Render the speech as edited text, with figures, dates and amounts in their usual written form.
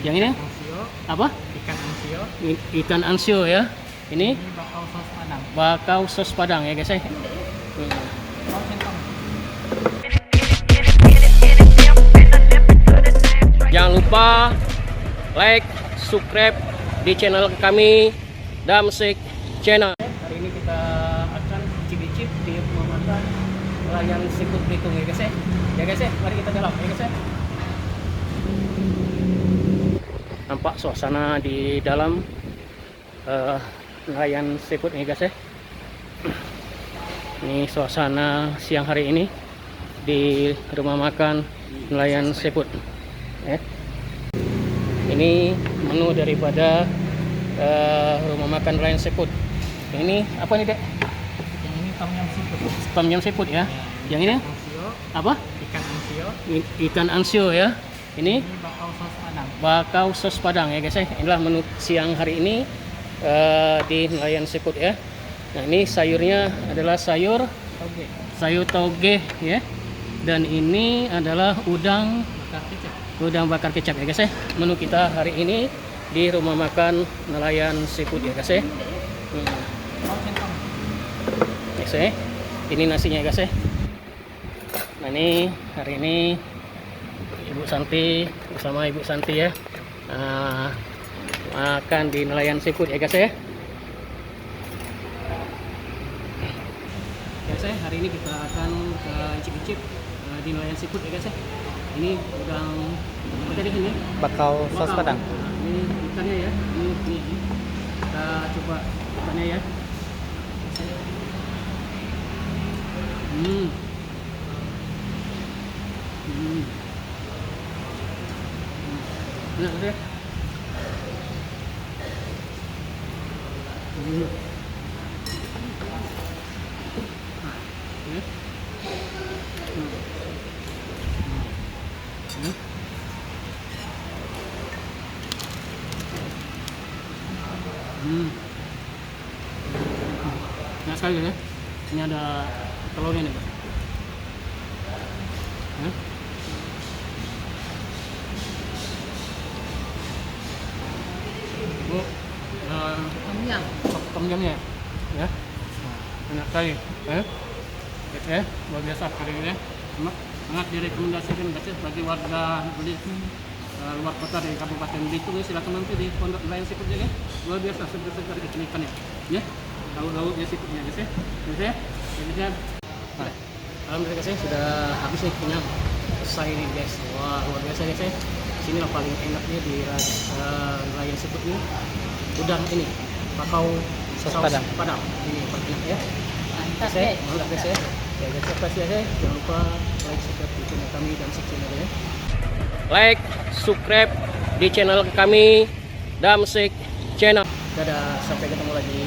Yang ini Ansio, apa? ikan ansio. Ikan ansio ya. Ini Ini bakau sos padang. bakau sos padang ya guys ya. Oh, centong. Jangan lupa like, subscribe di channel kami Damsik Channel. Hari ini kita akan cicip-cicip di rumah makan Nelayan Seafood Belitung ya guys ya. Ya guys ya, mari kita dalam ya guys ya. Nampak suasana di dalam Nelayan Seafood nih guys ya. Ini suasana siang hari ini di rumah makan Nelayan Seafood ya. Ini menu daripada rumah makan Nelayan Seafood. Ini apa nih dek? Yang ini tom yum seafood. Tom yum seafood ya. Yang ini Ansio, apa? ikan ansio. Ikan ansio ya. Ini Ini bakau sos padang. bakau sos padang ya guys ya. Inilah menu siang hari ini di Nelayan Seafood ya. Nah ini sayurnya adalah sayur toge ya. Dan ini adalah udang bakar kecap ya guys ya. Menu kita hari ini di rumah makan Nelayan Seafood ya guys ya. Oh, centong. Guys ya. Ini nasinya guys ya. Nah ini hari ini Ibu Santi bersama Ibu Santi ya. Makan di Nelayan Seafood ya guys ya. Guys ya, hari ini kita akan ke icip-icip di Nelayan Seafood ya guys ya. Ini udang apa tadi ini? Bakau sos padang. Nah, ini ikannya ya. Ini. Kita coba ikannya ya. Enak deh. Enak sekali ya. Ini ada telurnya nih. Tom yumnya ya. Enak sekali luar biasa kali ini ya. Sangat direkomendasikan guys ya bagi warga Belitung luar kota dari Kabupaten Belitung ya. Silakan mampir di Pondok Nelayan Seafood ya. Luar biasa segar-segar ikan-ikannya ya. Laut-lautnya seafoodnya guys ya. Guys ya. Alhamdulillah guys ya, sudah habis nih, kenyang, selesai nih guys. Wah luar biasa guys ya. Sini lah paling enaknya di Nelayan Seafood ini udang ini bakau sos padang. Ini paling enak ya. Mantap ya. Mantap guys ya. Ya guys, terima kasih ya. Jangan lupa like, subscribe di channel kami Damsik Channel ya. Like, subscribe di channel kami Damsik Channel. Dadah, sampai ketemu lagi.